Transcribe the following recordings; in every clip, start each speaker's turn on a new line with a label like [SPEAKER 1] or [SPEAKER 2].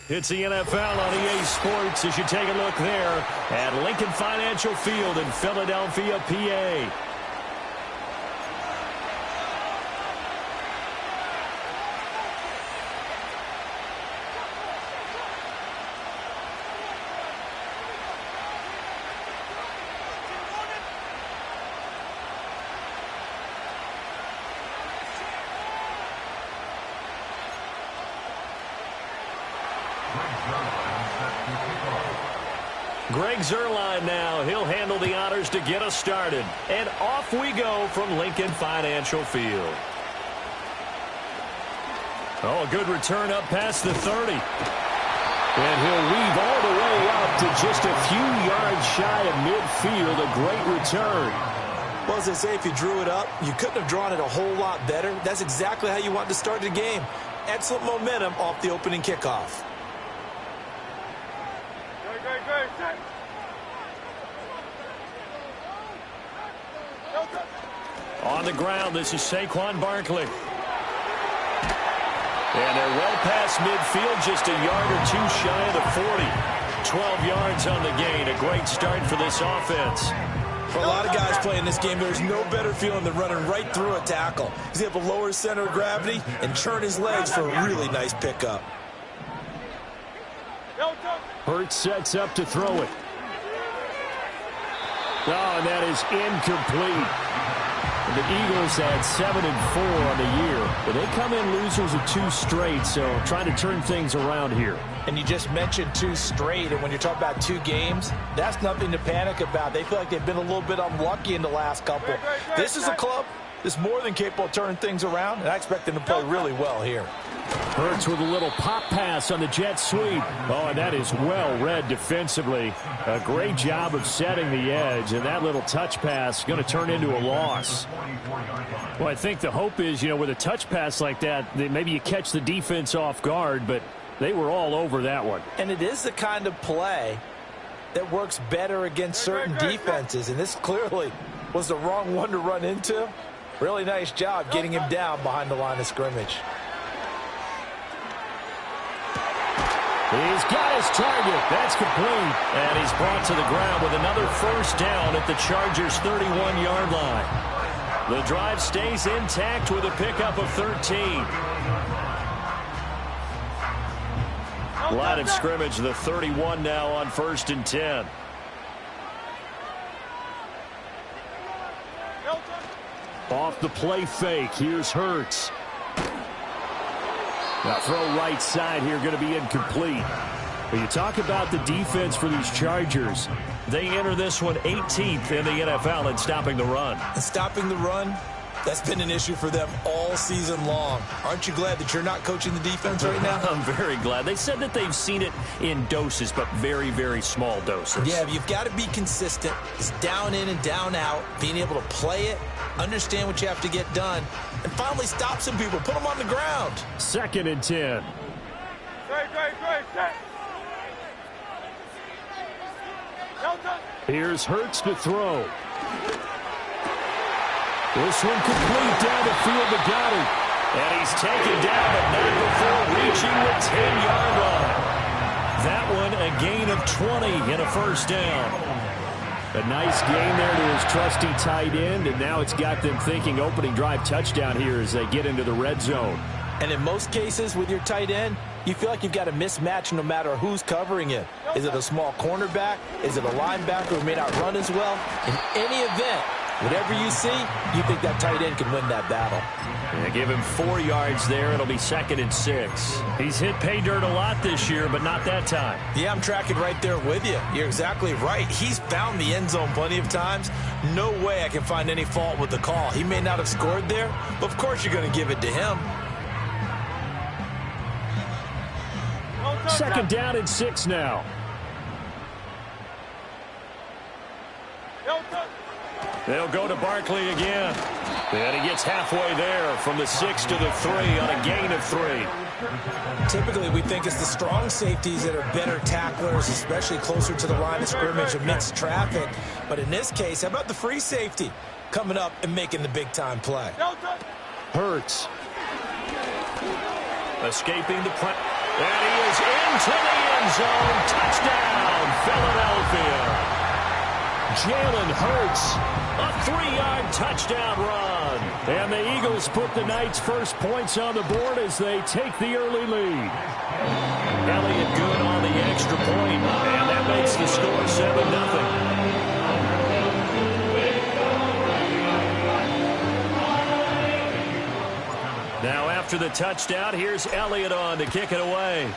[SPEAKER 1] It's the NFL on EA Sports as you take a look there at Lincoln Financial Field in Philadelphia, PA. Greg Zuerlein now. He'll handle the honors to get us started. And off we go from Lincoln Financial Field. Oh, a good return up past the 30. And he'll weave all the way up to just a few yards shy of midfield. A great return.
[SPEAKER 2] Well, as they say, if you drew it up, you couldn't have drawn it a whole lot better. That's exactly how you want to start the game. Excellent momentum off the opening kickoff.
[SPEAKER 1] On the ground, this is Saquon Barkley. And they're well past midfield, just a yard or two shy of the 40. 12 yards on the gain. A great start for this offense.
[SPEAKER 2] For a lot of guys playing this game, there's no better feeling than running right through a tackle. He's able to lower his center of gravity and churn his legs for a really nice pickup.
[SPEAKER 1] Hurts sets up to throw it. Oh, and that is incomplete. The Eagles had 7-4 on the year, but they come in losers of 2 straight, so trying to turn things around here.
[SPEAKER 2] And you just mentioned 2 straight, and when you're talking about 2 games, that's nothing to panic about. They feel like they've been a little bit unlucky in the last couple. This is a club that's more than capable of turning things around, and I expect them to play really well here.
[SPEAKER 1] Hurts with a little pop pass on the jet sweep. Oh, and that is well read defensively. A great job of setting the edge, and that little touch pass going to turn into a loss. Well, I think the hope is, with a touch pass like that, maybe you catch the defense off guard, but they were all over that one.
[SPEAKER 2] And it is the kind of play that works better against certain defenses, and this clearly was the wrong one to run into. Really nice job getting him down behind the line of scrimmage.
[SPEAKER 1] He's got his target. That's complete. And he's brought to the ground with another first down at the Chargers' 31-yard line. The drive stays intact with a pickup of 13. Line of scrimmage, the 31 now on 1st and 10. Off the play fake. Here's Hurts. Now throw right side here, going to be incomplete. But you talk about the defense for these Chargers. They enter this one 18th in the NFL in stopping the run.
[SPEAKER 2] And stopping the run, that's been an issue for them all season long. Aren't you glad that you're not coaching the defense right now?
[SPEAKER 1] I'm very glad. They said that they've seen it in doses, but very, very small doses.
[SPEAKER 2] Yeah, you've got to be consistent. It's down in and down out, being able to play it, understand what you have to get done, and finally stop some people, put them on the ground.
[SPEAKER 1] 2nd and 10. Here's Hurts to throw. This one complete down the field to got him. And he's taken down, but not before reaching the 10-yard line. That one a gain of 20 and a first down. A nice gain there to his trusty tight end, and now it's got them thinking opening drive touchdown here as they get into the red zone.
[SPEAKER 2] And in most cases with your tight end, you feel like you've got a mismatch no matter who's covering it. Is it a small cornerback? Is it a linebacker who may not run as well? In any event, whatever you see, you think that tight end can win that battle.
[SPEAKER 1] Yeah, give him 4 yards there. It'll be 2nd and 6. He's hit pay dirt a lot this year, but not that time.
[SPEAKER 2] Yeah, I'm tracking right there with you. You're exactly right. He's found the end zone plenty of times. No way I can find any fault with the call. He may not have scored there, but of course you're going to give it to him.
[SPEAKER 1] 2nd down and 6 now. They'll go to Barkley again. And he gets halfway there from the 6 to the 3 on a gain of 3.
[SPEAKER 2] Typically, we think it's the strong safeties that are better tacklers, especially closer to the line of scrimmage amidst traffic. But in this case, how about the free safety coming up and making the big-time play?
[SPEAKER 1] Hurts. Escaping the pressure. And he is into the end zone. Touchdown, Philadelphia. Jalen Hurts, a 3-yard touchdown run. And the Eagles put the Knights' first points on the board as they take the early lead. Elliott good on the extra point, and that makes the score 7-0. Now after the touchdown, here's Elliott on to kick it away.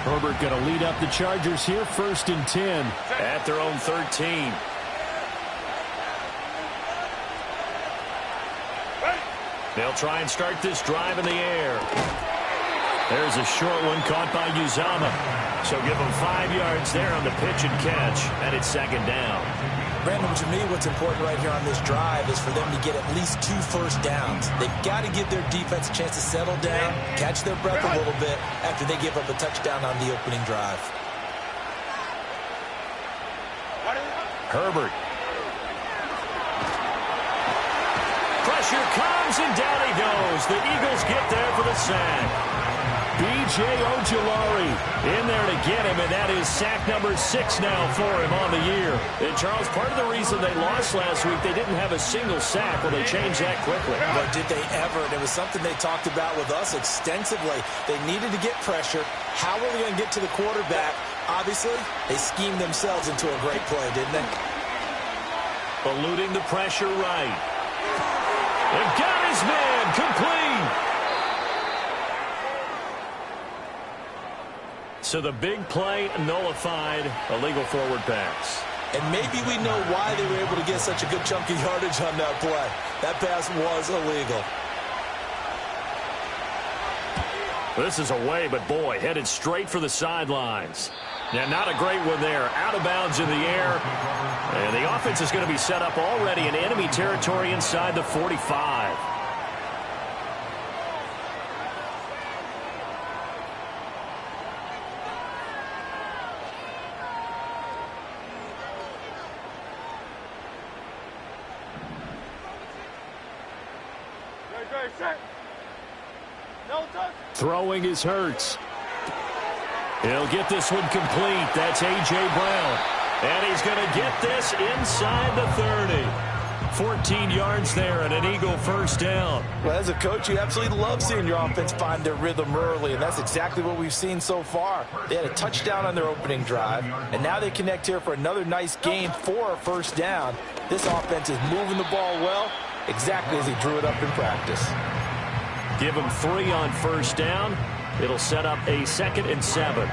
[SPEAKER 1] Herbert going to lead up the Chargers here, 1st and 10 at their own 13. They'll try and start this drive in the air. There's a short one caught by Uzama. So give them 5 yards there on the pitch and catch, and it's 2nd down.
[SPEAKER 2] Brandon, to me, what's important right here on this drive is for them to get at least 2 first downs. They've got to give their defense a chance to settle down, catch their breath a little bit after they give up a touchdown on the opening drive.
[SPEAKER 1] Herbert. Pressure comes, and down he goes. The Eagles get there for the sack. B.J. Ojulari in there to get him, and that is sack number 6 now for him on the year. And, Charles, part of the reason they lost last week, they didn't have a single sack. Well, they changed that quickly.
[SPEAKER 2] But did they ever? And it was something they talked about with us extensively. They needed to get pressure. How were they going to get to the quarterback? Obviously, they schemed themselves into a great play, didn't they?
[SPEAKER 1] Eluding the pressure right. They've got his man complete. So the big play nullified, illegal forward pass.
[SPEAKER 2] And maybe we know why they were able to get such a good chunk of yardage on that play. That pass was illegal.
[SPEAKER 1] This is away, but boy, headed straight for the sidelines. Now, not a great one there. Out of bounds in the air. And the offense is going to be set up already in enemy territory inside the 45. Throwing is Hurts. He'll get this one complete. That's A.J. Brown. And he's going to get this inside the 30. 14 yards there and an Eagle first down.
[SPEAKER 2] Well, as a coach, you absolutely love seeing your offense find their rhythm early, and that's exactly what we've seen so far. They had a touchdown on their opening drive, and now they connect here for another nice gain for a first down. This offense is moving the ball well, exactly as he drew it up in practice.
[SPEAKER 1] Give him 3 on first down. It'll set up a 2nd and 7.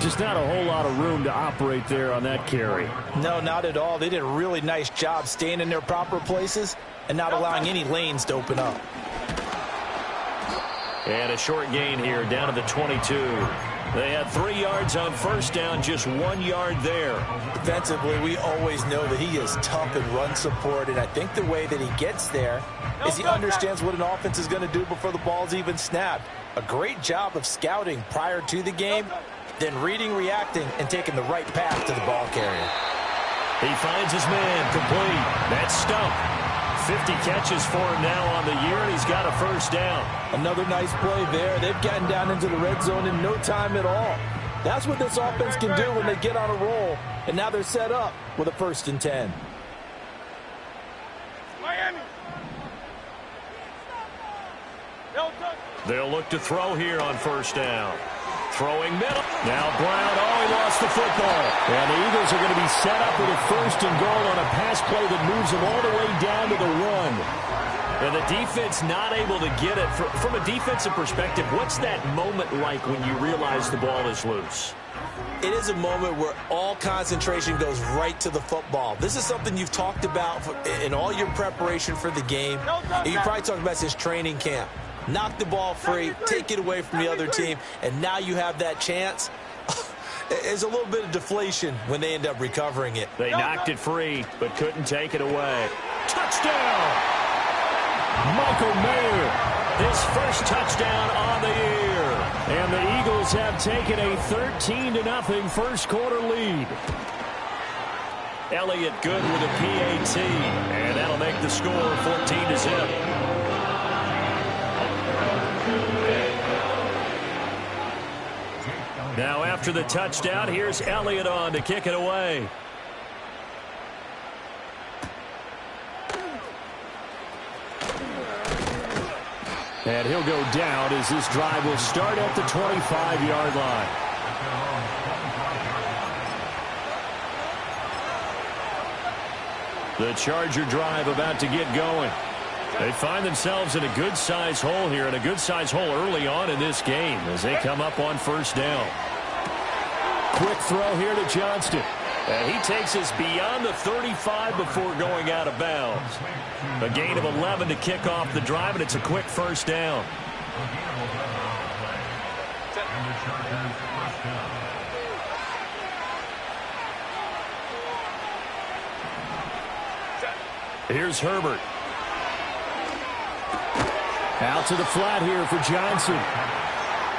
[SPEAKER 1] Just not a whole lot of room to operate there on that carry.
[SPEAKER 2] No, not at all. They did a really nice job staying in their proper places and not allowing any lanes to open up.
[SPEAKER 1] And a short gain here down to the 22. They had 3 yards on first down, just 1 yard there.
[SPEAKER 2] Defensively, we always know that he is tough in run support, and I think the way that he gets there is he understands what an offense is going to do before the ball's even snapped. A great job of scouting prior to the game, then reading, reacting, and taking the right path to the ball carrier.
[SPEAKER 1] He finds his man complete. That's Stump. 50 catches for him now on the year, and he's got a first down.
[SPEAKER 2] Another nice play there. They've gotten down into the red zone in no time at all. That's what this offense can do when they get on a roll, and now they're set up with a 1st and 10.
[SPEAKER 3] Miami.
[SPEAKER 1] They'll look to throw here on first down. Throwing middle. Now Brown, he lost the football. And the Eagles are going to be set up with a 1st and goal on a pass play that moves them all the way down to the 1. And the defense not able to get it. From a defensive perspective, what's that moment like when you realize the ball is loose?
[SPEAKER 2] It is a moment where all concentration goes right to the football. This is something you've talked about in all your preparation for the game. You probably talked about this training camp. Knock the ball free, take it away from the other team, and now you have that chance. There's a little bit of deflation when they end up recovering it.
[SPEAKER 1] They knocked it free, but couldn't take it away. Touchdown! Michael Mayer, his first touchdown on the year. And the Eagles have taken a 13-0 first quarter lead. Elliott good with a PAT, and that'll make the score 14-0. Now after the touchdown, here's Elliott on to kick it away. And he'll go down as this drive will start at the 25-yard line. The Charger drive about to get going. They find themselves in a good-sized hole here, and a good-sized hole early on in this game as they come up on first down. Quick throw here to Johnston. And he takes us beyond the 35 before going out of bounds. A gain of 11 to kick off the drive, and it's a quick first down. Here's Herbert. Out to the flat here for Johnson.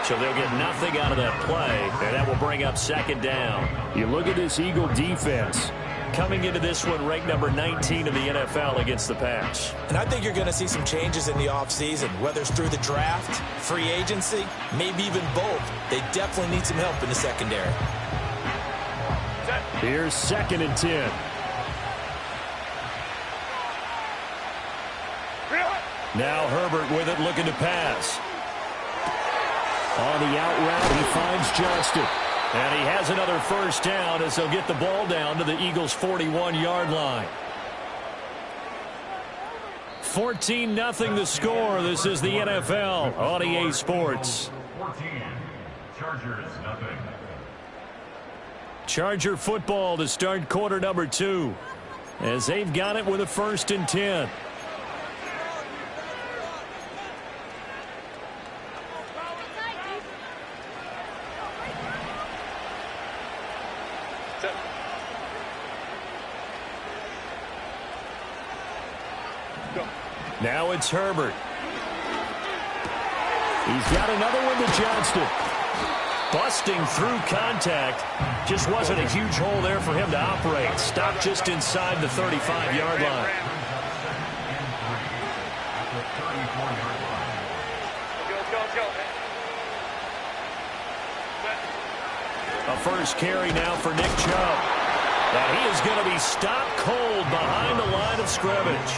[SPEAKER 1] So they'll get nothing out of that play, and that will bring up second down. You look at this Eagle defense. Coming into this one, ranked number 19 in the NFL against the pass.
[SPEAKER 2] And I think you're going to see some changes in the offseason, whether it's through the draft, free agency, maybe even both. They definitely need some help in the secondary.
[SPEAKER 1] Here's 2nd and 10. Now Herbert with it, looking to pass. On the out route, he finds Johnston. And he has another first down as they'll get the ball down to the Eagles' 41-yard line. 14-0 the score. This is the NFL on EA Sports. 14, Chargers nothing. Charger football to start quarter number 2 as they've got it with a 1st and 10. Now it's Herbert. He's got another one to Johnston. Busting through contact. Just wasn't a huge hole there for him to operate. Stopped just inside the 35-yard line. A first carry now for Nick Chubb. And he is going to be stopped cold behind the line of scrimmage.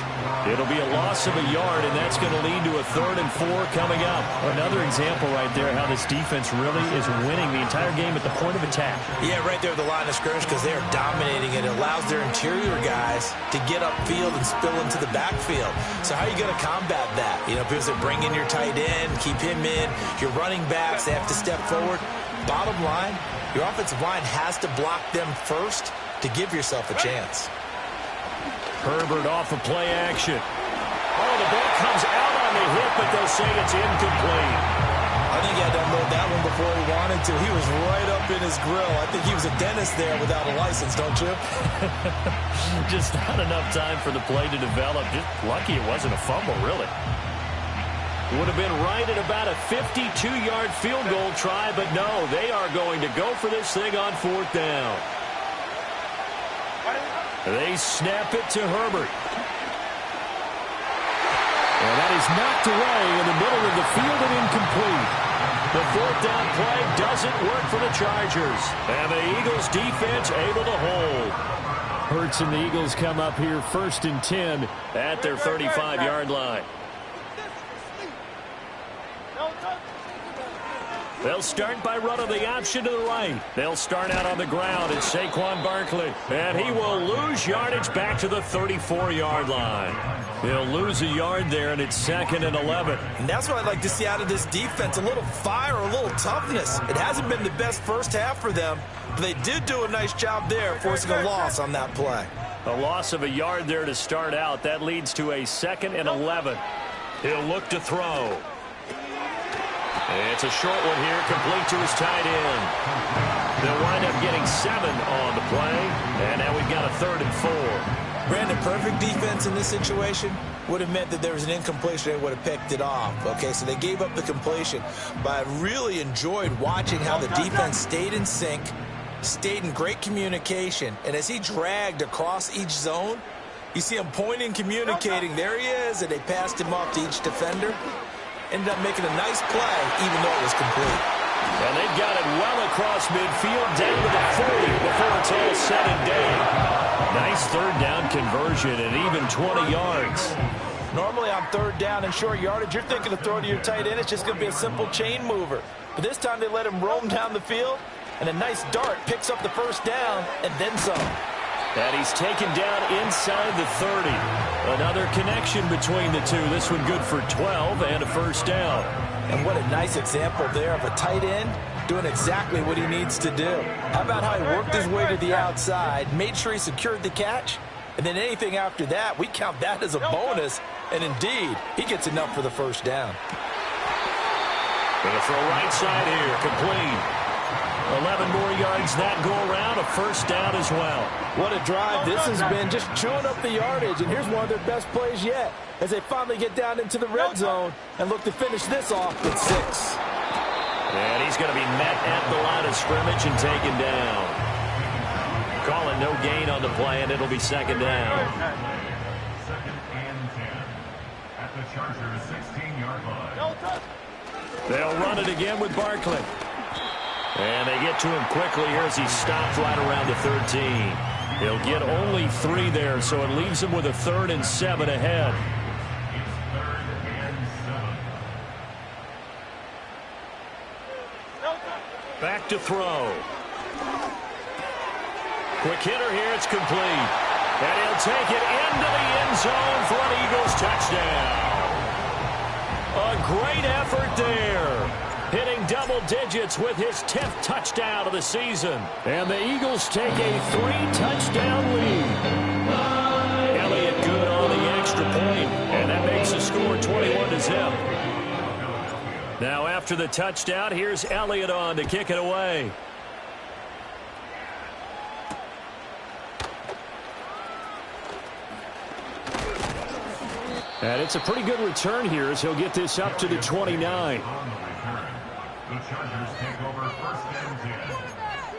[SPEAKER 1] It'll be a loss of a yard, and that's going to lead to a 3rd and 4 coming up. Another example right there how this defense really is winning the entire game at the point of attack.
[SPEAKER 2] Yeah, right there at the line of scrimmage because they are dominating. It allows their interior guys to get upfield and spill into the backfield. So how are you going to combat that? You know, because they bring in your tight end, keep him in. Your running backs, they have to step forward. Bottom line, your offensive line has to block them first to give yourself a chance.
[SPEAKER 1] Herbert off of play action. Oh, the ball comes out on the hit, but they'll say it's incomplete.
[SPEAKER 2] I think he had to unload that one before he wanted to. He was right up in his grill. I think he was a dentist there without a license, don't you?
[SPEAKER 1] Just not enough time for the play to develop. Just lucky it wasn't a fumble, really. Would have been right at about a 52-yard field goal try, but no, they are going to go for this thing on 4th down. They snap it to Herbert. And that is knocked away in the middle of the field and incomplete. The 4th down play doesn't work for the Chargers. And the Eagles defense able to hold. Hurts and the Eagles come up here 1st and 10 at their 35-yard line. They'll start by running the option to the right. They'll start out on the ground. It's Saquon Barkley. And he will lose yardage back to the 34-yard line. He'll lose a yard there, and it's 2nd and 11.
[SPEAKER 2] And that's what I'd like to see out of this defense, a little fire, a little toughness. It hasn't been the best first half for them, but they did do a nice job there, forcing a loss on that play.
[SPEAKER 1] A loss of a yard there to start out. That leads to a 2nd and 11. He'll look to throw. It's a short one here, complete to his tight end. They'll wind up getting 7 on the play, and now we've got a 3rd and 4.
[SPEAKER 2] Brandon, perfect defense in this situation would have meant that there was an incompletion. They would have picked it off. Okay, so they gave up the completion. But I really enjoyed watching how the defense stayed in sync, stayed in great communication. And as he dragged across each zone, you see him pointing, communicating. There he is, and they passed him off to each defender. Ended up making a nice play, even though it was complete.
[SPEAKER 1] And they've got it well across midfield, down to the 40 before it's all said and done. Nice third down conversion and even 20 yards.
[SPEAKER 2] Normally on third down and short yardage, you're thinking to throw to your tight end. It's just going to be a simple chain mover. But this time they let him roam down the field, and a nice dart picks up the first down and then some.
[SPEAKER 1] And he's taken down inside the 30. Another connection between the two. This one good for 12 and a first down.
[SPEAKER 2] And what a nice example there of a tight end doing exactly what he needs to do. How about how he worked his way to the outside, made sure he secured the catch, and then anything after that, we count that as a bonus. And indeed, he gets enough for the first down.
[SPEAKER 1] Gonna throw right side here, complete. 11 more yards that go around, a first down as well.
[SPEAKER 2] What a drive this has been, just chewing up the yardage. And here's one of their best plays yet as they finally get down into the red zone and look to finish this off with 6.
[SPEAKER 1] And he's going to be met at the line of scrimmage and taken down. Calling no gain on the play, and it'll be second down.
[SPEAKER 3] Second and 10 at the Chargers' 16-yard line.
[SPEAKER 1] They'll run it again with Barkley. And they get to him quickly here as he stops right around the 13. He'll get only 3 there, so it leaves him with a 3rd and 7 ahead.
[SPEAKER 3] It's 3rd and 7.
[SPEAKER 1] Back to throw. Quick hitter here, it's complete. And he'll take it into the end zone for an Eagles touchdown. A great effort there. Hitting double digits with his 10th touchdown of the season. And the Eagles take a 3-touchdown lead. Elliott good on the extra point, and that makes the score 21-0. Now after the touchdown, here's Elliott on to kick it away. And it's a pretty good return here as he'll get this up to the 29.
[SPEAKER 3] The Chargers take over first and 10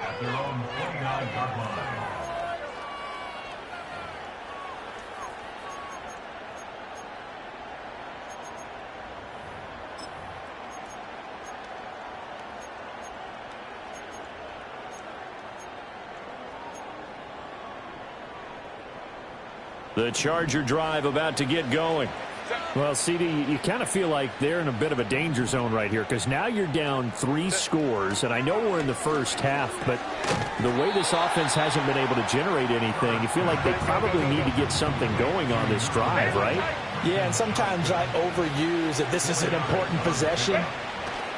[SPEAKER 3] at their own 49-yard line.
[SPEAKER 1] The Charger drive about to get going.
[SPEAKER 4] Well, CD, you kind of feel like they're in a bit of a danger zone right here because now you're down 3 scores, and I know we're in the first half, but the way this offense hasn't been able to generate anything, you feel like they probably need to get something going on this drive, right?
[SPEAKER 2] Yeah, and sometimes I overuse that this is an important possession,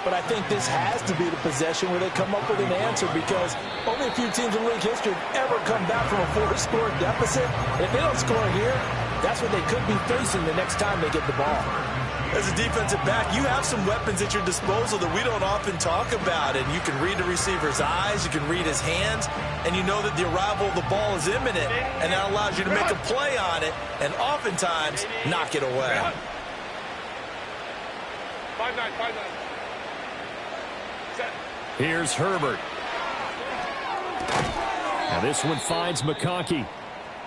[SPEAKER 2] but I think this has to be the possession where they come up with an answer because only a few teams in league history have ever come back from a 4-score deficit. And if they don't score here, that's what they could be facing the next time they get the ball. As a defensive back, you have some weapons at your disposal that we don't often talk about. And you can read the receiver's eyes, you can read his hands, and you know that the arrival of the ball is imminent. And that allows you to make a play on it and oftentimes knock it away.
[SPEAKER 5] 5-9.
[SPEAKER 1] Here's Herbert. Now this one finds McConkey.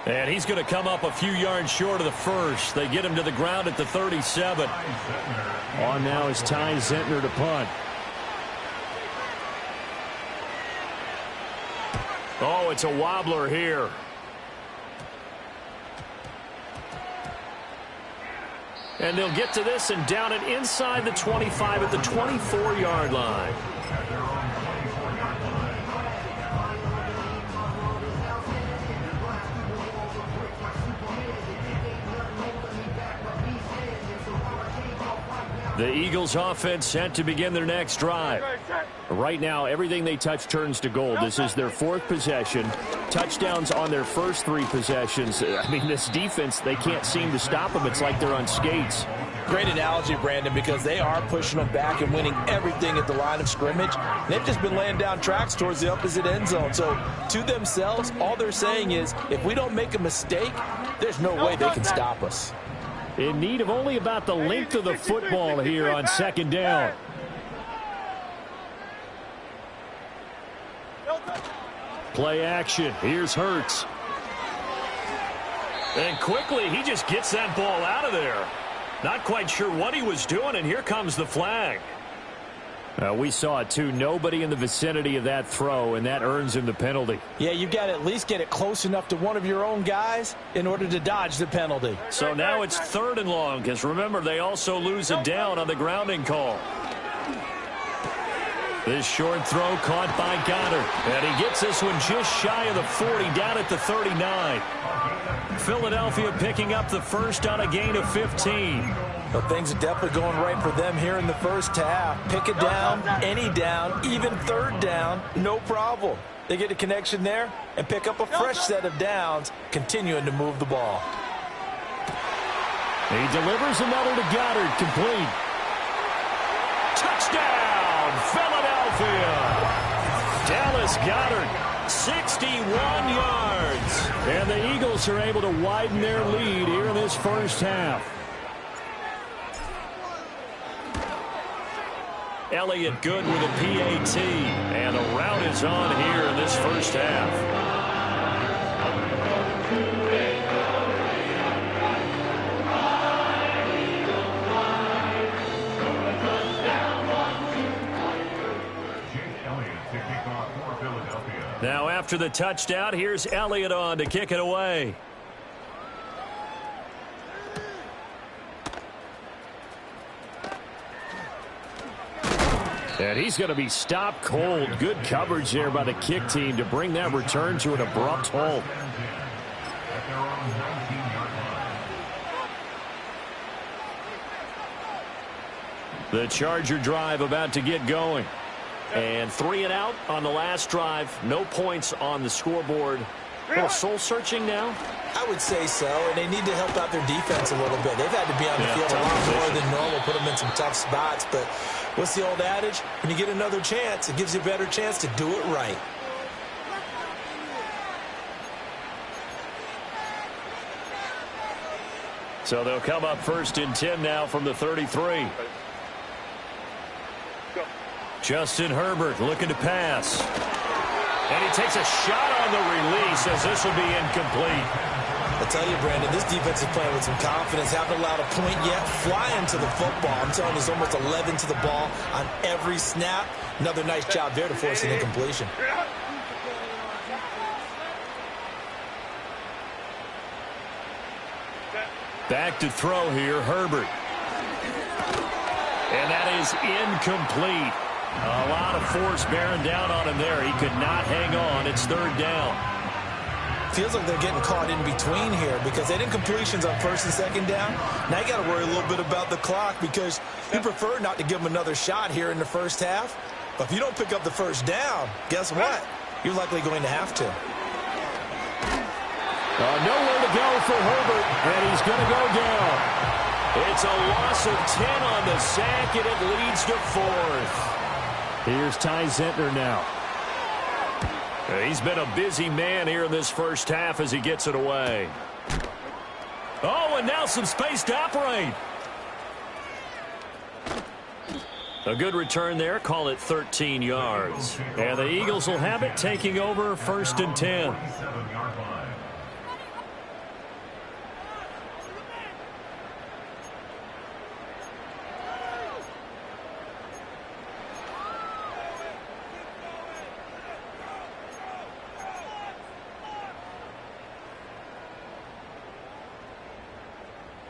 [SPEAKER 1] And he's going to come up a few yards short of the first. They get him to the ground at the 37. On now is Ty Zentner to punt. Oh, it's a wobbler here. And they'll get to this and down it inside the 25 at the 24-yard line. The Eagles offense set to begin their next drive. Right now, everything they touch turns to gold. This is their 4th possession. Touchdowns on their first 3 possessions. I mean, this defense, they can't seem to stop them. It's like they're on skates.
[SPEAKER 2] Great analogy, Brandon, because they are pushing them back and winning everything at the line of scrimmage. They've just been laying down tracks towards the opposite end zone. So to themselves, all they're saying is, if we don't make a mistake, there's no way they can stop us.
[SPEAKER 4] In need of only about the length of the football here on second down. Play action. Here's Hurts.
[SPEAKER 1] And quickly, he just gets that ball out of there. Not quite sure what he was doing, and here comes the flag.
[SPEAKER 4] We saw it, too. Nobody in the vicinity of that throw, and that earns him the penalty.
[SPEAKER 2] Yeah, you've got to at least get it close enough to one of your own guys in order to dodge the penalty.
[SPEAKER 1] So now it's 3rd and long, because remember, they also lose a down on the grounding call. This short throw caught by Goddard. And he gets this one just shy of the 40, down at the 39. Philadelphia picking up the first on a gain of 15.
[SPEAKER 2] Well, things are definitely going right for them here in the first half. Pick a down, any down, even 3rd down, no problem. They get a connection there and pick up a fresh set of downs, continuing to move the ball.
[SPEAKER 4] He delivers another to Goddard, complete.
[SPEAKER 1] Touchdown, Philadelphia! Dallas Goedert, 61 yards.
[SPEAKER 4] And the Eagles are able to widen their lead here in this first half.
[SPEAKER 1] Elliott good with a PAT. And the route is on here in this first half. Now after the touchdown, here's Elliott on to kick it away.
[SPEAKER 4] And he's going to be stopped cold. Good coverage there by the kick team to bring that return to an abrupt halt.
[SPEAKER 1] The Charger drive about to get going. And 3 and out on the last drive. No points on the scoreboard. A little soul-searching now?
[SPEAKER 2] I would say so, and they need to help out their defense a little bit. They've had to be on the field a lot more than normal, put them in some tough spots. But what's the old adage? When you get another chance, it gives you a better chance to do it right.
[SPEAKER 1] So they'll come up 1st and 10 now from the 33. Justin Herbert looking to pass. And he takes a shot on the release as this will be incomplete.
[SPEAKER 2] I tell you, Brandon, this defense is playing with some confidence. Haven't allowed a point yet. Flying to the football. I'm telling you, there's almost 11 to the ball on every snap. Another nice job there to force an incompletion.
[SPEAKER 1] Back to throw here, Herbert. And that is incomplete. A lot of force bearing down on him there. He could not hang on. It's 3rd down.
[SPEAKER 2] Feels like they're getting caught in between here because they did completions on 1st and 2nd down. Now you got to worry a little bit about the clock because you prefer not to give them another shot here in the first half. But if you don't pick up the 1st down, guess what? You're likely going to have to.
[SPEAKER 4] Nowhere to go for Herbert, and he's going to go down.
[SPEAKER 1] It's a loss of 10 on the sack, and it leads to 4th.
[SPEAKER 4] Here's Ty Zentner now.
[SPEAKER 1] He's been a busy man here in this first half as he gets it away. Oh, and now some space to operate. A good return there. Call it 13 yards. And the Eagles will have it, taking over 1st and 10.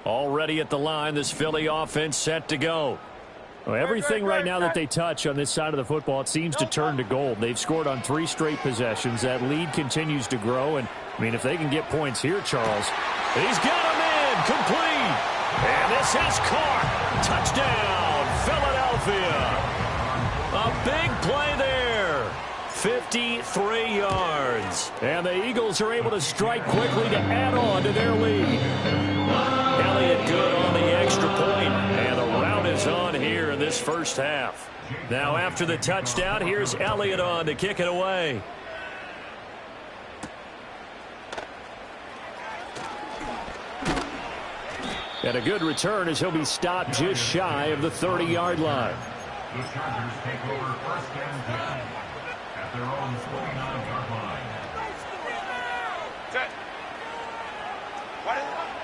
[SPEAKER 1] Already at the line, this Philly offense set to go.
[SPEAKER 4] Well, everything right now that they touch on this side of the football, it seems to turn to gold. They've scored on 3 straight possessions. That lead continues to grow. And, I mean, if they can get points here, Charles.
[SPEAKER 1] He's got him in. Complete. And this is caught. Touchdown, Philadelphia. A big play there. 53 yards.
[SPEAKER 4] And the Eagles are able to strike quickly to add on to their lead.
[SPEAKER 1] Elliott good on the extra point. first half. Now after the touchdown, here's Elliott on to kick it away. And a good return as he'll be stopped just shy of the 30-yard line.
[SPEAKER 3] The Chargers take over first and 10 at their own 49-yard line.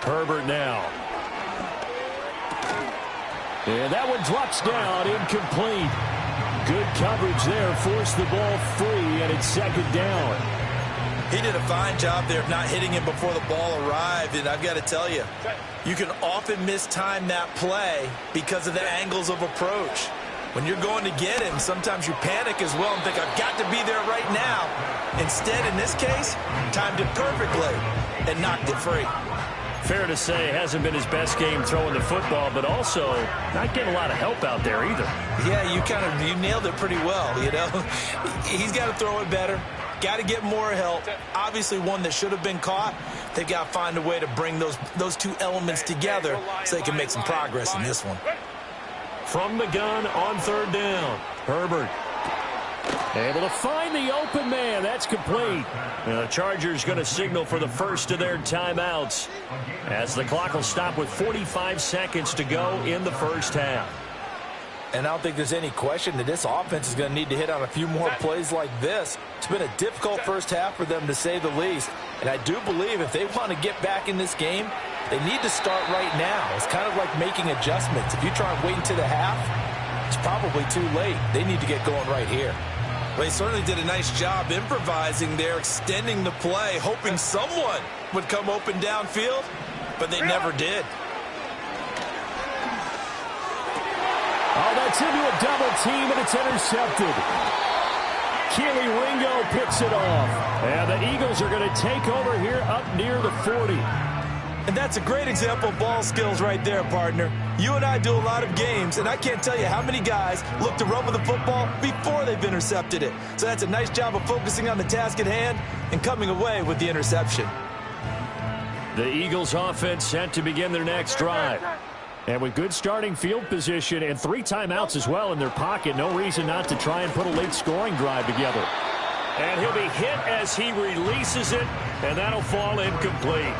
[SPEAKER 1] Herbert now. And that one drops down, incomplete. Good coverage there, forced the ball free, and it's second down.
[SPEAKER 2] He did a fine job there of not hitting him before the ball arrived, and I've got to tell you, you can often mistime that play because of the angles of approach. When you're going to get him, sometimes you panic as well and think, I've got to be there right now. Instead, in this case, timed it perfectly and knocked it free.
[SPEAKER 1] Fair to say, hasn't been his best game throwing the football, but also not getting a lot of help out there either.
[SPEAKER 2] Yeah, you nailed it pretty well, you know. He's got to throw it better. Got to get more help. Obviously, one that should have been caught. They've got to find a way to bring those two elements together so they can make some progress in this one.
[SPEAKER 1] From the gun on third down, Herbert able to find the open man. That's complete. The Chargers going to signal for the first of their timeouts as the clock will stop with 45 seconds to go in the first half.
[SPEAKER 2] And I don't think there's any question that this offense is going to need to hit on a few more plays like this. It's been a difficult first half for them, to say the least. And I do believe if they want to get back in this game, they need to start right now. It's kind of like making adjustments. If you try and wait until the half, it's probably too late. They need to get going right here. Well, he certainly did a nice job improvising there, extending the play, hoping someone would come open downfield, but they never did.
[SPEAKER 1] Oh, that's into a double team, and it's intercepted. Keely Ringo picks it off. And the Eagles are going to take over here up near the 40.
[SPEAKER 2] And that's a great example of ball skills right there, partner. You and I do a lot of games, and I can't tell you how many guys look to run with the football before they've intercepted it. So that's a nice job of focusing on the task at hand and coming away with the interception.
[SPEAKER 1] The Eagles offense set to begin their next drive. And with good starting field position and 3 timeouts as well in their pocket, no reason not to try and put a late scoring drive together. And he'll be hit as he releases it, and that'll fall incomplete.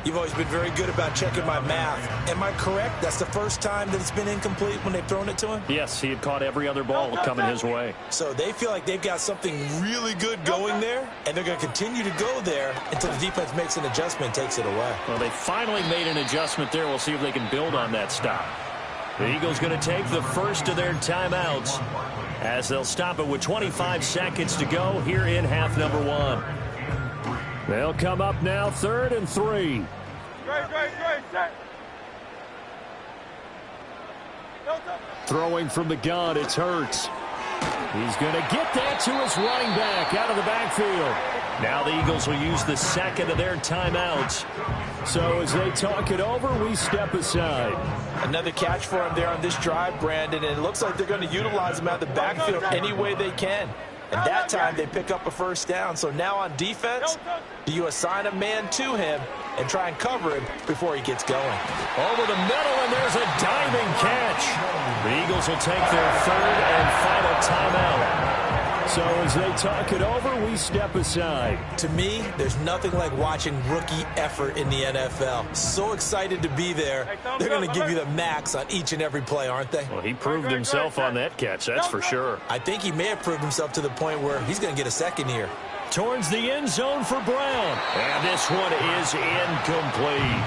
[SPEAKER 2] You've always been very good about checking my math. Am I correct? That's the first time that it's been incomplete when they've thrown it to him?
[SPEAKER 1] Yes, he had caught every other ball coming his way.
[SPEAKER 2] So they feel like they've got something really good going there, and they're going to continue to go there until the defense makes an adjustment and takes it away.
[SPEAKER 1] Well, they finally made an adjustment there. We'll see if they can build on that stop. The Eagles going to take the first of their timeouts as they'll stop it with 25 seconds to go here in half number 1. They'll come up now 3rd and 3. Throwing from the gun, it's Hurts. He's going to get that to his running back out of the backfield. Now the Eagles will use the second of their timeouts. So as they talk it over, we step aside.
[SPEAKER 2] Another catch for him there on this drive, Brandon, and it looks like they're going to utilize him out of the backfield any way they can. And that time they pick up a first down. So now on defense, do you assign a man to him and try and cover him before he gets going?
[SPEAKER 1] Over the middle, and there's a diving catch. The Eagles will take their 3rd and final timeout. So as they talk it over, we step aside.
[SPEAKER 2] To me, there's nothing like watching rookie effort in the NFL. So excited to be there. They're going to give you the max on each and every play, aren't they?
[SPEAKER 1] Well, he proved himself on that catch, that's for sure.
[SPEAKER 2] I think he may have proved himself to the point where he's going to get a second here.
[SPEAKER 1] Towards the end zone for Brown. And this one is incomplete.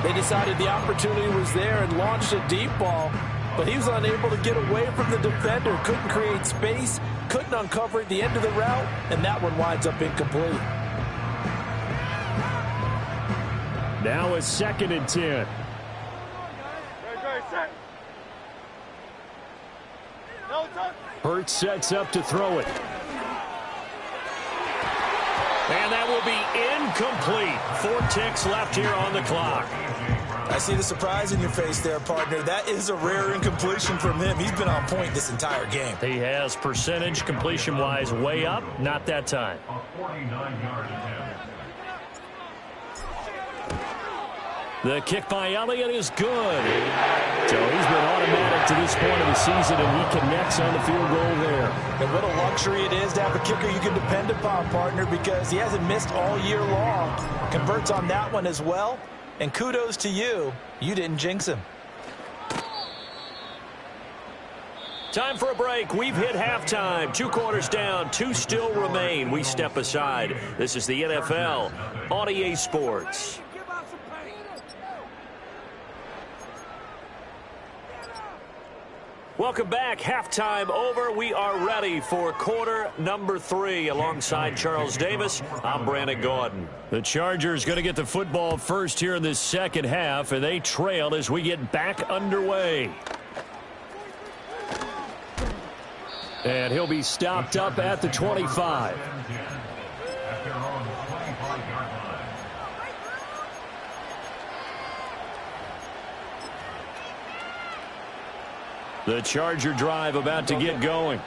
[SPEAKER 2] They decided the opportunity was there and launched a deep ball, but he was unable to get away from the defender, couldn't create space, couldn't uncover at the end of the route, and that one winds up incomplete.
[SPEAKER 1] Now it's 2nd and 10. Hurts sets up to throw it. And that will be incomplete. 4 ticks left here on the clock.
[SPEAKER 2] I see the surprise in your face there, partner. That is a rare incompletion from him. He's been on point this entire game.
[SPEAKER 1] He has percentage completion-wise way up. Not that time.
[SPEAKER 3] A 49-yard attempt.
[SPEAKER 1] The kick by Elliott is good. So he's been automatic to this point of the season, and he connects on the field goal there.
[SPEAKER 2] And what a luxury it is to have a kicker you can depend upon, partner, because he hasn't missed all year long. Converts on that one as well. And kudos to you. You didn't jinx him.
[SPEAKER 1] Time for a break. We've hit halftime. 2 quarters down. 2 still remain. We step aside. This is the NFL on EA Sports. Welcome back. Halftime over. We are ready for quarter number 3. Alongside Charles Davis, I'm Brandon Gaudin. The Chargers going to get the football first here in this second half, and they trail as we get back underway. And he'll be stopped up at the 25. The Charger drive about to get going.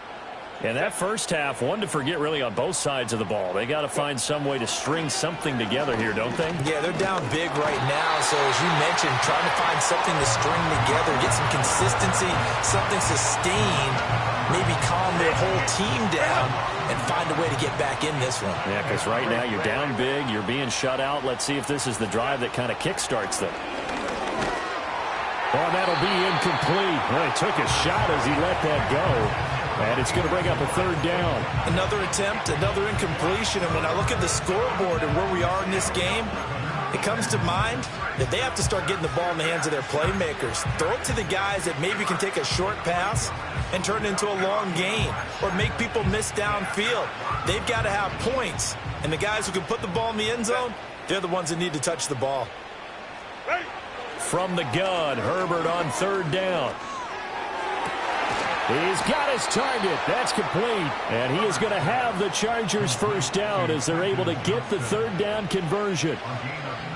[SPEAKER 1] And that first half, one to forget really on both sides of the ball. They got to find some way to string something together here, don't they?
[SPEAKER 2] Yeah, they're down big right now. So as you mentioned, trying to find something to string together, get some consistency, something sustained, maybe calm their whole team down and find a way to get back in this one.
[SPEAKER 1] Yeah, because right now you're down big, you're being shut out. Let's see if this is the drive that kind of kickstarts them. Oh, that'll be incomplete. Well, he took a shot as he let that go. And it's going to bring up a 3rd down.
[SPEAKER 2] Another attempt, another incompletion. And when I look at the scoreboard and where we are in this game, it comes to mind that they have to start getting the ball in the hands of their playmakers. Throw it to the guys that maybe can take a short pass and turn it into a long gain or make people miss downfield. They've got to have points. And the guys who can put the ball in the end zone, they're the ones that need to touch the ball.
[SPEAKER 1] From the gun, Herbert on 3rd down. He's got his target. That's complete. And he is going to have the Chargers first down as they're able to get the 3rd down conversion.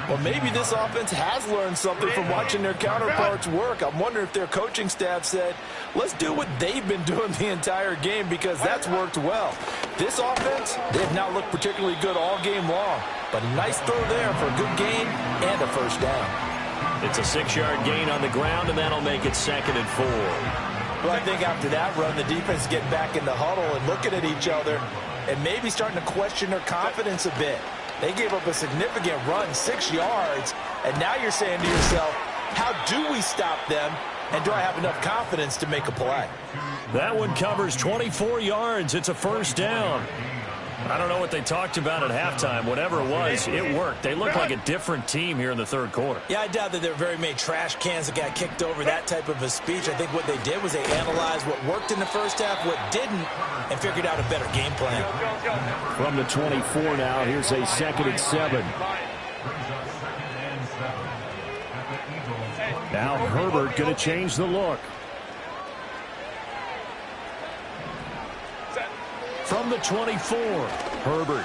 [SPEAKER 2] Well, maybe this offense has learned something from watching their counterparts work. I'm wondering if their coaching staff said, let's do what they've been doing the entire game because that's worked well. This offense, they have not looked particularly good all game long. But a nice throw there for a good gain and a first down.
[SPEAKER 1] It's a 6-yard gain on the ground, and that'll make it 2nd and 4.
[SPEAKER 2] Well, I think after that run, the defense getting back in the huddle and looking at each other and maybe starting to question their confidence a bit. They gave up a significant run, 6 yards, and now you're saying to yourself, how do we stop them, and do I have enough confidence to make a play?
[SPEAKER 1] That one covers 24 yards. It's a first down. I don't know what they talked about at halftime. Whatever it was, it worked. They look like a different team here in the 3rd quarter.
[SPEAKER 2] Yeah, I doubt that there were very many trash cans that got kicked over, that type of a speech. I think what they did was they analyzed what worked in the first half, what didn't, and figured out a better game plan.
[SPEAKER 1] From the 24 now, here's a 2nd and 7. Now Herbert going to change the look. From the 24, Herbert.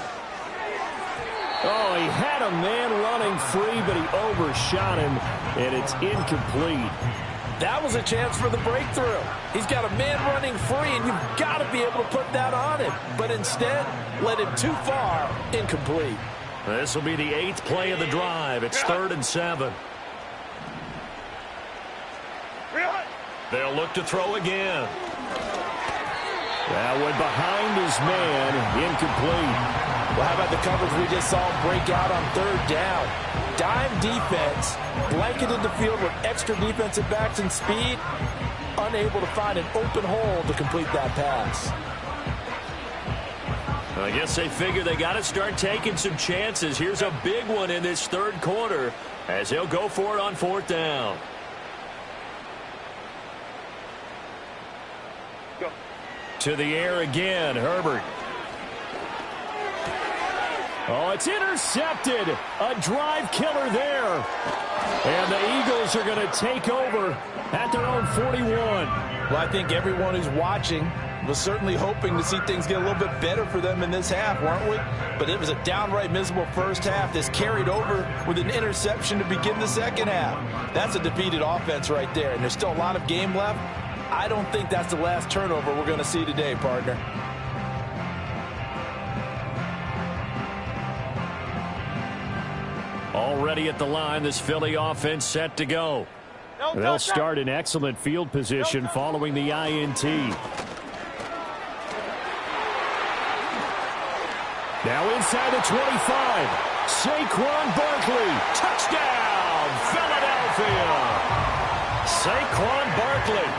[SPEAKER 1] Oh, he had a man running free, but he overshot him, and it's incomplete.
[SPEAKER 2] That was a chance for the breakthrough. He's got a man running free, and you've got to be able to put that on him. But instead, led him too far, incomplete.
[SPEAKER 1] This will be the 8th play of the drive. It's 3rd and 7. They'll look to throw again. That went behind his man, incomplete.
[SPEAKER 2] Well, how about the coverage we just saw break out on 3rd down? Dime defense, blanketed the field with extra defensive backs and speed, unable to find an open hole to complete that pass.
[SPEAKER 1] I guess they figure they got to start taking some chances. Here's a big one in this 3rd quarter as he'll go for it on 4th down. To the air again, Herbert. Oh, it's intercepted. A drive killer there. And the Eagles are going to take over at their own 41.
[SPEAKER 2] Well, I think everyone who's watching was certainly hoping to see things get a little bit better for them in this half, weren't we? But it was a downright miserable first half. This carried over with an interception to begin the second half. That's a defeated offense right there, and there's still a lot of game left. I don't think that's the last turnover we're going to see today, partner.
[SPEAKER 1] Already at the line, this Philly offense set to go.
[SPEAKER 4] They'll start in excellent field position following the INT. Now inside the 25. Saquon Barkley. Touchdown, Philadelphia. Saquon Barkley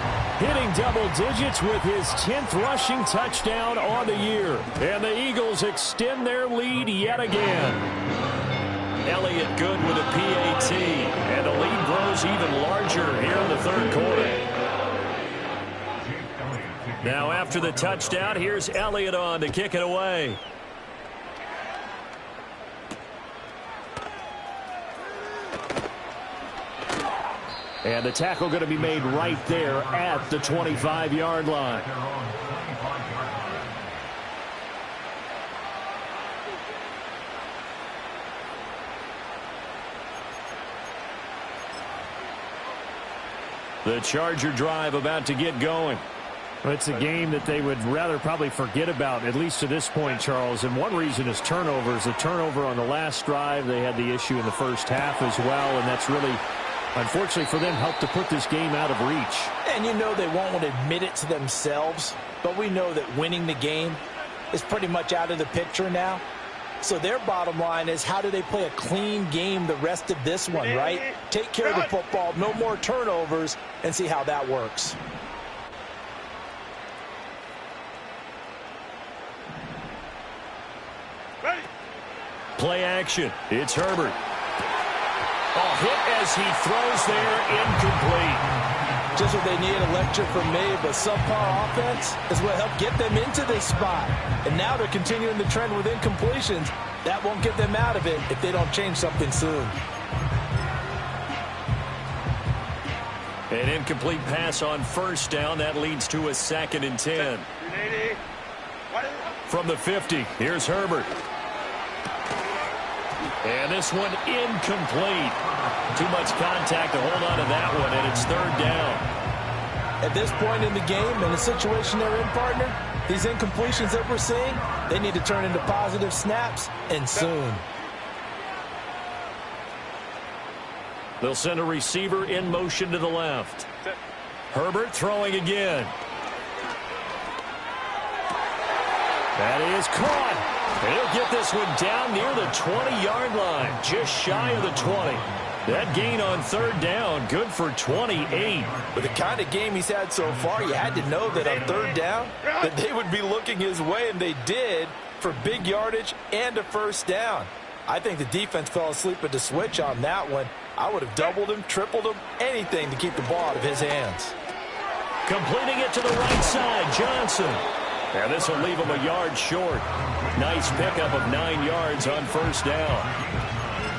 [SPEAKER 4] hitting double digits with his 10th rushing touchdown on the year. And the Eagles extend their lead yet again.
[SPEAKER 1] Elliott good with a PAT, and the lead grows even larger here in the third quarter. Now after the touchdown, here's Elliott on to kick it away.
[SPEAKER 4] And the tackle going to be made right there at the 25-yard line.
[SPEAKER 1] The Charger drive about to get going.
[SPEAKER 4] Well, it's a game that they would rather probably forget about, at least to this point, Charles. And one reason is turnovers. A turnover on the last drive. They had the issue in the first half as well, and that's really, unfortunately for them, helped to put this game out of reach.
[SPEAKER 2] And you know they won't want to admit it to themselves, but we know that winning the game is pretty much out of the picture now. So their bottom line is, how do they play a clean game the rest of this one, right? Take care of the football, no more turnovers, and see how that works.
[SPEAKER 1] Play action. It's Herbert. Oh, hit as he throws there, incomplete.
[SPEAKER 2] Just what they need, a lecture from me, but subpar offense is what helped get them into this spot. And now they're continuing the trend with incompletions. That won't get them out of it if they don't change something soon.
[SPEAKER 1] An incomplete pass on first down. That leads to a 2nd and 10. From the 50, here's Herbert. And this one incomplete. Too much contact to hold on to that one, and it's 3rd down.
[SPEAKER 2] At this point in the game, in the situation they're in, partner, these incompletions that we're seeing, they need to turn into positive snaps, and soon.
[SPEAKER 1] They'll send a receiver in motion to the left. Herbert throwing again. That is caught. He'll get this one down near the 20-yard line, just shy of the 20. That gain on 3rd down, good for 28.
[SPEAKER 2] With the kind of game he's had so far, you had to know that on 3rd down, that they would be looking his way, and they did, for big yardage and a 1st down. I think the defense fell asleep at the switch on that one. I would have doubled him, tripled him, anything to keep the ball out of his hands.
[SPEAKER 1] Completing it to the right side, Johnson. And this will leave him a yard short. Nice pickup of 9 yards on 1st down.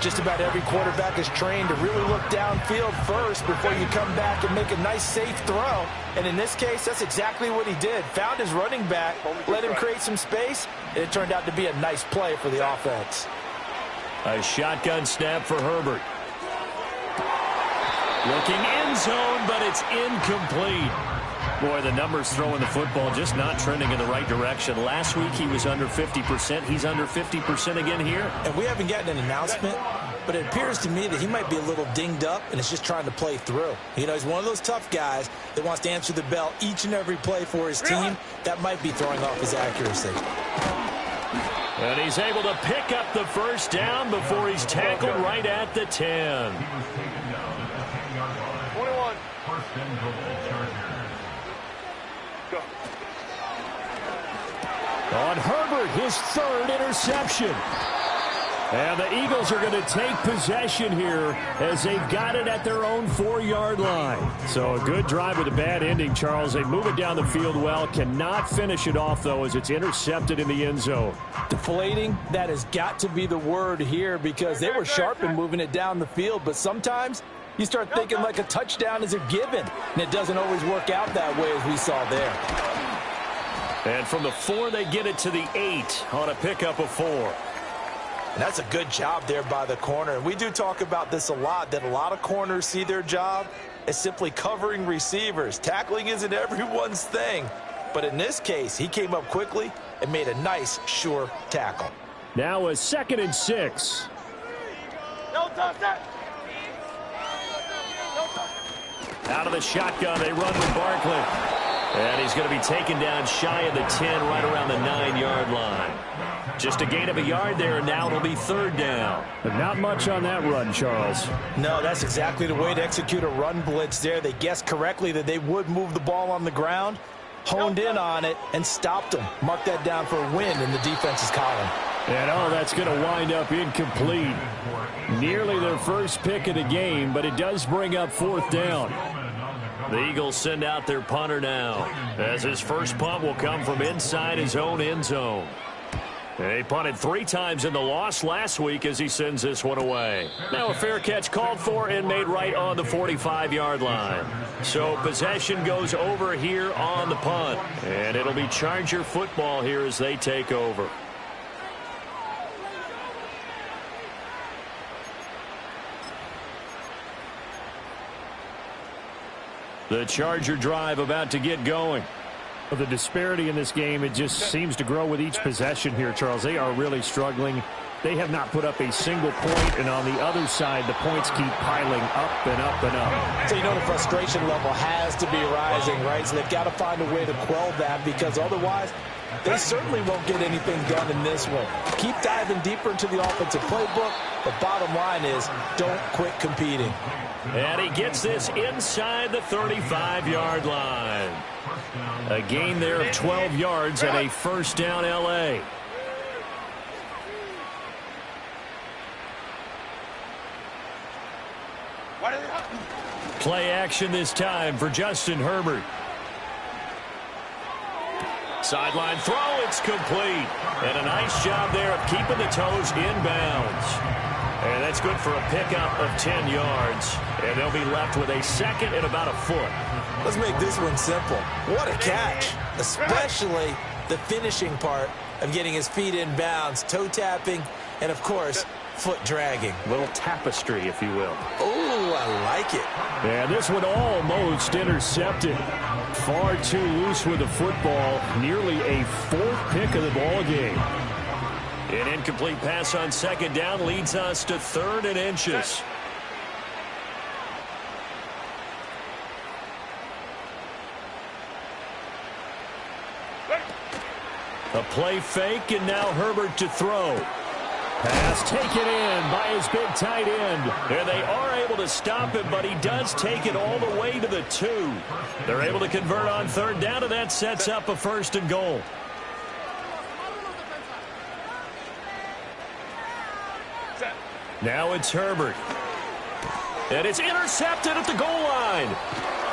[SPEAKER 2] Just about every quarterback is trained to really look downfield first before you come back and make a nice, safe throw. And in this case, that's exactly what he did. Found his running back, let him create some space, and it turned out to be a nice play for the offense.
[SPEAKER 1] A shotgun snap for Herbert. Looking end zone, but it's incomplete. Boy, the numbers throwing the football just not trending in the right direction. Last week he was under 50%. He's under 50% again here.
[SPEAKER 2] And we haven't gotten an announcement, but it appears to me that he might be a little dinged up and is just trying to play through. You know, he's one of those tough guys that wants to answer the bell each and every play for his team. That might be throwing off his accuracy.
[SPEAKER 1] And he's able to pick up the 1st down before he's tackled right at the 10.
[SPEAKER 3] 21. 1st and goal, Chargers.
[SPEAKER 4] On Herbert, his 3rd interception. And the Eagles are going to take possession here as they've got it at their own 4-yard line. So a good drive with a bad ending, Charles. They move it down the field well. Cannot finish it off, though, as it's intercepted in the end zone.
[SPEAKER 2] Deflating, that has got to be the word here, because they were sharp in moving it down the field. But sometimes you start thinking like a touchdown is a given, and it doesn't always work out that way, as we saw there.
[SPEAKER 1] And from the 4, they get it to the 8 on a pickup of 4.
[SPEAKER 2] And that's a good job there by the corner. And we do talk about this a lot, that a lot of corners see their job as simply covering receivers. Tackling isn't everyone's thing. But in this case, he came up quickly and made a nice, sure tackle.
[SPEAKER 4] Now a 2nd and 6.
[SPEAKER 3] No
[SPEAKER 1] Out of the shotgun, they run with Barkley. And he's going to be taken down shy of the 10, right around the 9-yard line. Just a gain of a yard there, and now it'll be third down.
[SPEAKER 4] But not much on that run, Charles.
[SPEAKER 2] No, that's exactly the way to execute a run blitz there. They guessed correctly that they would move the ball on the ground, honed in on it, and stopped them. Mark that down for a win in the defense's column.
[SPEAKER 4] And that's going to wind up incomplete. Nearly their first pick of the game, but it does bring up fourth down.
[SPEAKER 1] The Eagles send out their punter now, as his first punt will come from inside his own end zone. He punted 3 times in the loss last week as he sends this one away. Now a fair catch called for and made right on the 45-yard line. So possession goes over here on the punt. And it'll be Charger football here as they take over. The Charger drive about to get going.
[SPEAKER 4] Well, the disparity in this game, it just seems to grow with each possession here, Charles. They are really struggling. They have not put up a single point, and on the other side, the points keep piling up and up and up.
[SPEAKER 2] So you know the frustration level has to be rising, right? So they've got to find a way to quell that, because otherwise they certainly won't get anything done in this one. Keep diving deeper into the offensive playbook. The bottom line is don't quit competing.
[SPEAKER 1] And he gets this inside the 35-yard line. A gain there of 12 yards and a first down L.A. Play action this time for Justin Herbert. Sideline throw, it's complete. And a nice job there of keeping the toes inbounds. And that's good for a pickup of 10 yards. And they'll be left with a second and about a foot.
[SPEAKER 2] Let's make this one simple. What a catch, especially the finishing part of getting his feet in bounds, toe tapping, and, of course, foot dragging.
[SPEAKER 1] A little tapestry, if you will.
[SPEAKER 2] Oh, I like it.
[SPEAKER 4] And this one almost intercepted. Far too loose with the football. Nearly a 4th pick of the ball game.
[SPEAKER 1] An incomplete pass on second down leads us to 3rd and inches. A play fake, and now Herbert to throw.
[SPEAKER 4] Pass taken in by his big tight end.
[SPEAKER 1] And they are able to stop him, but he does take it all the way to the 2. They're able to convert on 3rd down, and that sets up a 1st and goal. Now it's Herbert. And it's intercepted at the goal line.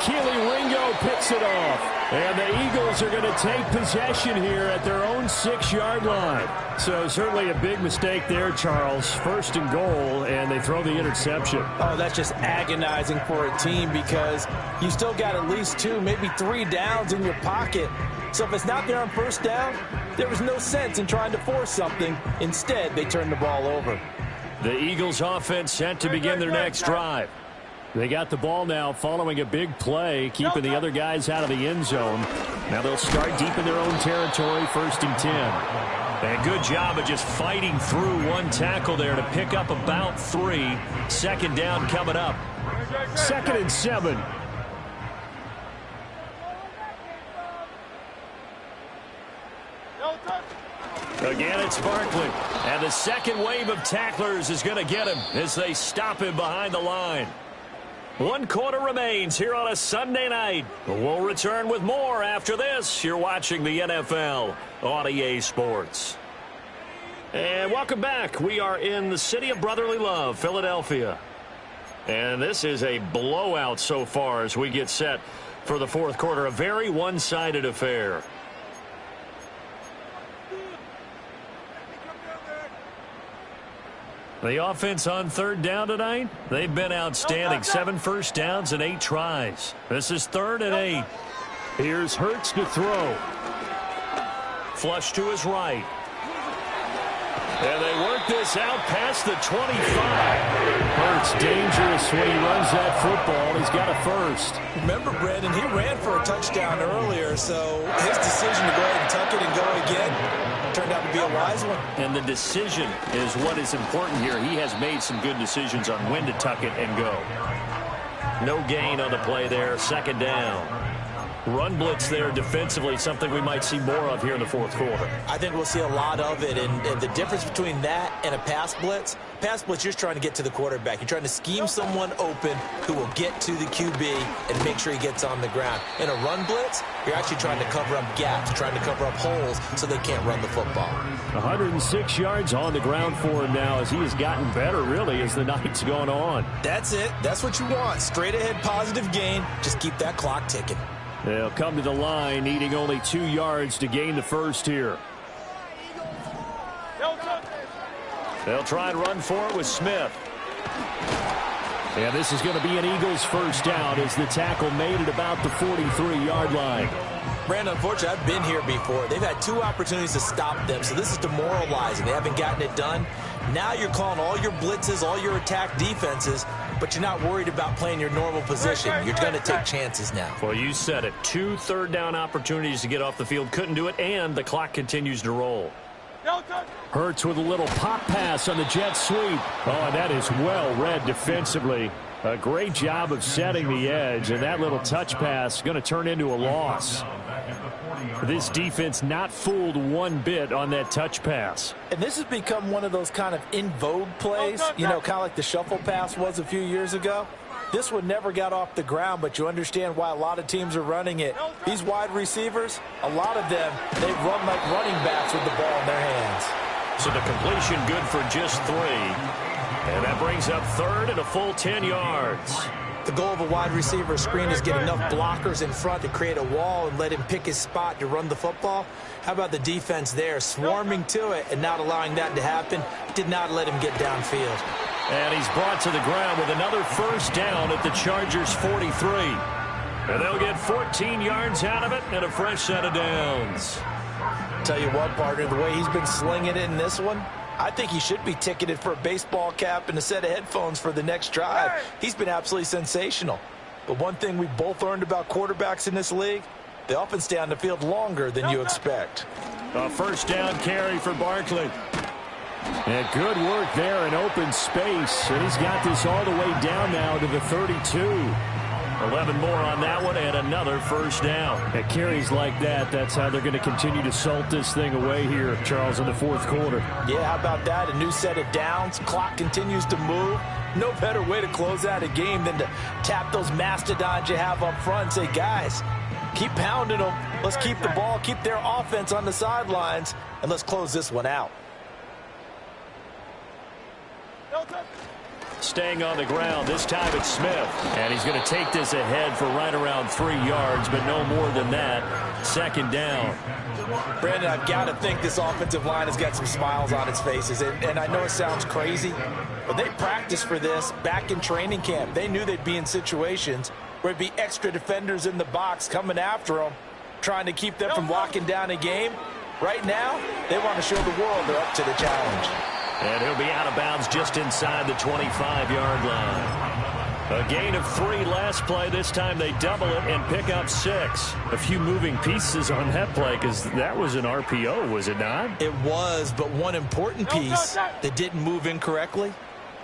[SPEAKER 4] Keely Ringo picks it off. And the Eagles are going to take possession here at their own 6-yard line. So certainly a big mistake there, Charles. 1st and goal, and they throw the interception.
[SPEAKER 2] Oh, that's just agonizing for a team because you still got at least 2, maybe 3 downs in your pocket. So if it's not there on 1st down, there was no sense in trying to force something. Instead, they turn the ball over.
[SPEAKER 1] The Eagles offense set to begin their next drive.
[SPEAKER 4] They got the ball now following a big play, keeping the other guys out of the end zone. Now they'll start deep in their own territory, 1st and 10.
[SPEAKER 1] And good job of just fighting through one tackle there to pick up about 3. 2nd down coming up.
[SPEAKER 4] 2nd and 7.
[SPEAKER 1] Again, it's Barkley. And the second wave of tacklers is going to get him as they stop him behind the line. 1 quarter remains here on a Sunday night. We'll return with more after this. You're watching the NFL on EA Sports. And welcome back. We are in the city of brotherly love, Philadelphia. And this is a blowout so far as we get set for the 4th quarter. A very one-sided affair. The offense on 3rd down tonight, they've been outstanding. 7 first downs and 8 tries. This is 3rd and 8.
[SPEAKER 4] Here's Hurts to throw.
[SPEAKER 1] Flush to his right. And they work this out past the 25.
[SPEAKER 4] Hurts dangerous when he runs that football. He's got a 1st.
[SPEAKER 2] Remember, Brandon, he ran for a touchdown earlier, so his decision to go ahead and tuck it and go again, turned out to be a wise one.
[SPEAKER 1] And the decision is what is important here. He has made some good decisions on when to tuck it and go. No gain on the play there. Second down. Run blitz there defensively, something we might see more of here in the fourth quarter.
[SPEAKER 2] I think we'll see a lot of it, and the difference between that and a pass blitz, you're just trying to get to the quarterback. You're trying to scheme someone open who will get to the QB and make sure he gets on the ground. In a run blitz, you're actually trying to cover up gaps, trying to cover up holes so they can't run the football.
[SPEAKER 4] 106 yards on the ground for him now as he has gotten better, really, as the night's gone on.
[SPEAKER 2] That's it. That's what you want. Straight ahead positive gain. Just keep that clock ticking.
[SPEAKER 4] They'll come to the line, needing only 2 yards to gain the first here.
[SPEAKER 1] They'll try and run for it with Smith.
[SPEAKER 4] And this is going to be an Eagles first down as the tackle made it about the 43-yard line.
[SPEAKER 2] Brandon, unfortunately, I've been here before. They've had 2 opportunities to stop them, so this is demoralizing. They haven't gotten it done. Now you're calling all your blitzes, all your attack defenses, but you're not worried about playing your normal position. You're going to take chances now.
[SPEAKER 1] Well, you said it. 2 third-down opportunities to get off the field. Couldn't do it, and the clock continues to roll.
[SPEAKER 4] Hurts with a little pop pass on the jet sweep. Oh, and that is well read defensively. A great job of setting the edge, and that little touch pass is going to turn into a loss. This defense not fooled one bit on that touch pass.
[SPEAKER 2] And this has become one of those kind of in vogue plays, you know, kind of like the shuffle pass was a few years ago. This one never got off the ground, but you understand why a lot of teams are running it. These wide receivers, a lot of them, they run like running backs with the ball in their hands.
[SPEAKER 1] So the completion good for just 3. And that brings up third and a full 10 yards.
[SPEAKER 2] The goal of a wide receiver screen is get enough blockers in front to create a wall and let him pick his spot to run the football. How about the defense there, swarming to it and not allowing that to happen? Did not let him get downfield.
[SPEAKER 1] And he's brought to the ground with another first down at the Chargers' 43. And they'll get 14 yards out of it and a fresh set of downs.
[SPEAKER 2] Tell you what, partner, the way he's been slinging it in this one, I think he should be ticketed for a baseball cap and a set of headphones for the next drive. He's been absolutely sensational. But one thing we both learned about quarterbacks in this league, they often stay on the field longer than you expect.
[SPEAKER 1] A first down carry for Barkley.
[SPEAKER 4] And good work there in open space. And he's got this all the way down now to the 32.
[SPEAKER 1] 11 more on that one and another first down.
[SPEAKER 4] At carries like that, that's how they're going to continue to salt this thing away here, Charles, in the fourth quarter.
[SPEAKER 2] Yeah, how about that? A new set of downs. Clock continues to move. No better way to close out a game than to tap those mastodons you have up front and say, guys, keep pounding them. Let's keep the ball, keep their offense on the sidelines, and let's close this one out.
[SPEAKER 1] Staying on the ground, this time it's Smith. And he's going to take this ahead for right around 3 yards, but no more than that. Second down.
[SPEAKER 2] Brandon, I've got to think this offensive line has got some smiles on its faces. And I know it sounds crazy, but they practiced for this back in training camp. They knew they'd be in situations where it'd be extra defenders in the box coming after them, trying to keep them from locking down a game. Right now, they want to show the world they're up to the challenge.
[SPEAKER 1] And he'll be out of bounds just inside the 25-yard line. A gain of 3 last play. This time they double it and pick up 6.
[SPEAKER 4] A few moving pieces on that play because that was an RPO, was it not?
[SPEAKER 2] It was, but one important piece that didn't move incorrectly,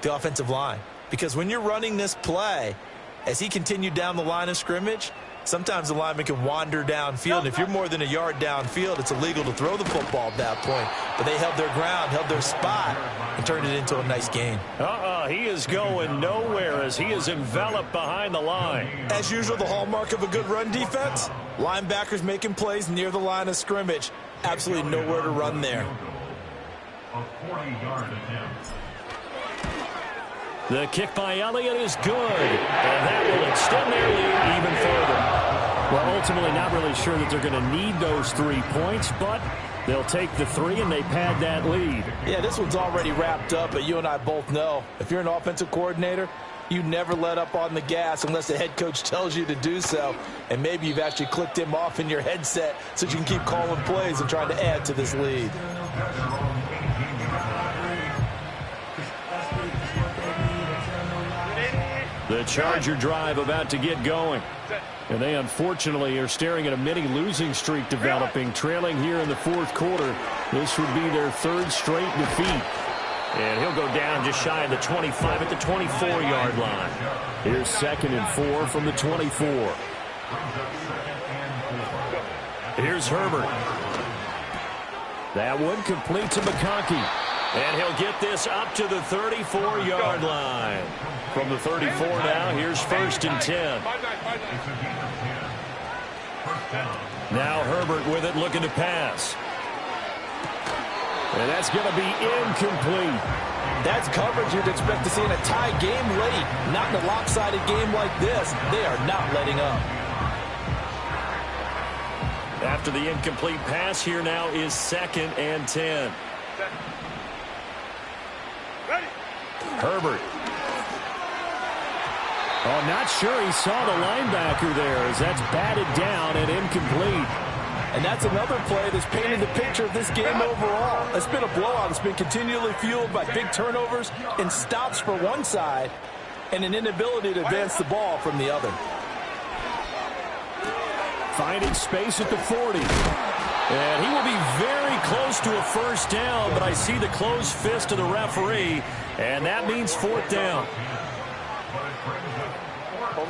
[SPEAKER 2] the offensive line. Because when you're running this play, as he continued down the line of scrimmage, sometimes the lineman can wander downfield. And if you're more than a yard downfield, it's illegal to throw the football at that point. But they held their ground, held their spot, and turned it into a nice gain.
[SPEAKER 1] He is going nowhere as he is enveloped behind the line.
[SPEAKER 2] As usual, the hallmark of a good run defense, linebackers making plays near the line of scrimmage. Absolutely nowhere to run there.
[SPEAKER 3] A 40-yard attempt.
[SPEAKER 1] The kick by Elliott is good, and that will extend their lead even further.
[SPEAKER 4] Well, ultimately not really sure that they're going to need those 3 points, but they'll take the 3 and they pad that lead.
[SPEAKER 2] Yeah, this one's already wrapped up, but you and I both know if you're an offensive coordinator, you never let up on the gas unless the head coach tells you to do so. And maybe you've actually clicked him off in your headset so you can keep calling plays and trying to add to this lead.
[SPEAKER 1] The Charger drive about to get going.
[SPEAKER 4] And they unfortunately are staring at a mini losing streak developing, trailing here in the fourth quarter. This would be their third straight defeat.
[SPEAKER 1] And he'll go down just shy of the 25 at the 24-yard line.
[SPEAKER 4] Here's 2nd and 4 from the 24.
[SPEAKER 1] Here's Herbert.
[SPEAKER 4] That one complete to McConkey.
[SPEAKER 1] And he'll get this up to the 34-yard line. From the 34 now, here's 1st and 10. Now Herbert with it, looking to pass.
[SPEAKER 4] And that's going to be incomplete.
[SPEAKER 2] That's coverage you'd expect to see in a tie game late. Not in a lopsided game like this. They are not letting up.
[SPEAKER 1] After the incomplete pass, here now is 2nd and 10. Herbert.
[SPEAKER 4] Oh, not sure he saw the linebacker there as that's batted down and incomplete.
[SPEAKER 2] And that's another play that's painted the picture of this game overall. It's been a blowout. It's been continually fueled by big turnovers and stops for one side and an inability to advance the ball from the other.
[SPEAKER 4] Finding space at the 40.
[SPEAKER 1] And he will be very close to a first down, but I see the closed fist of the referee, and that means 4th down.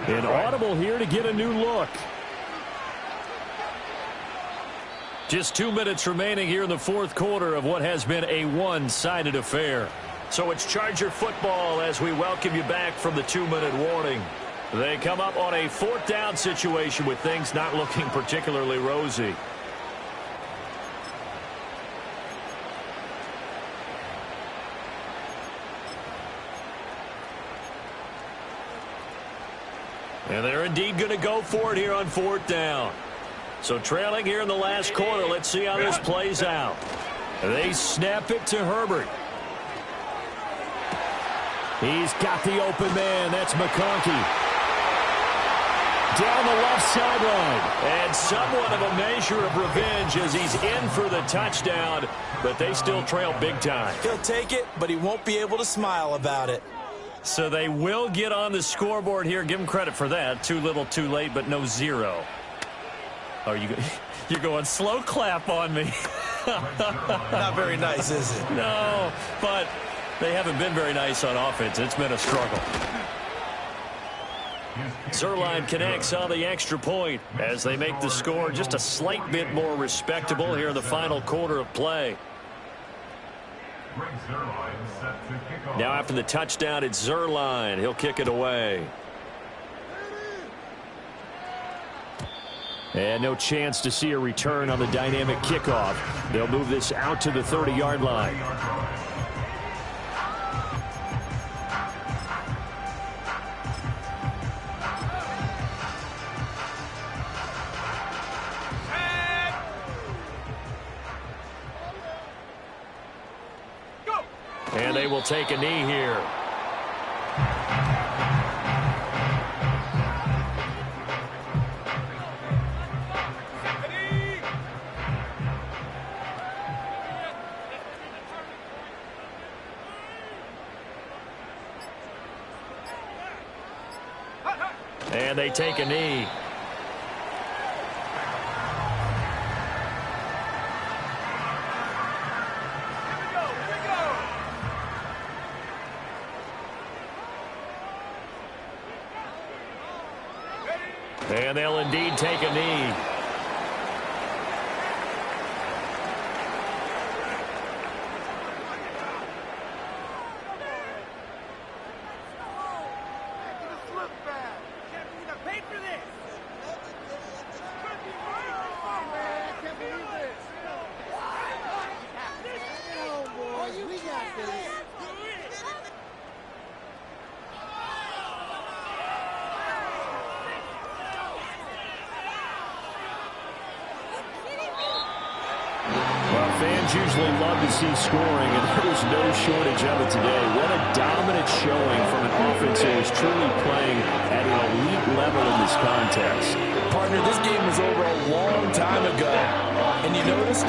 [SPEAKER 4] An audible here to get a new look.
[SPEAKER 1] Just 2 minutes remaining here in the fourth quarter of what has been a one-sided affair. So it's Charger football as we welcome you back from the 2-minute warning. They come up on a 4th down situation with things not looking particularly rosy. And they're indeed going to go for it here on 4th down. So trailing here in the last quarter, let's see how this plays out. They snap it to Herbert.
[SPEAKER 4] He's got the open man. That's McConkey. Down the left sideline.
[SPEAKER 1] And somewhat of a measure of revenge as he's in for the touchdown, but they still trail big time.
[SPEAKER 2] He'll take it, but he won't be able to smile about it.
[SPEAKER 1] So they will get on the scoreboard here. Give him credit for that. Too little, too late, but no 0. Oh, you're going slow clap on me.
[SPEAKER 2] Not very nice, is it?
[SPEAKER 1] No, but they haven't been very nice on offense. It's been a struggle. Zerline connects on the extra point as they make the score just a slight bit more respectable here in the final quarter of play. Now after the touchdown, it's Zerline. He'll kick it away.
[SPEAKER 4] And no chance to see a return on the dynamic kickoff. They'll move this out to the 30-yard line.
[SPEAKER 1] And they will take a knee here. And they take a knee. And they'll indeed take a knee.
[SPEAKER 4] Fans usually love to see scoring, and there was no shortage of it today. What a dominant showing from an offense that is truly playing at an elite level in this contest.
[SPEAKER 2] Partner, this game was over a long time ago. And you noticed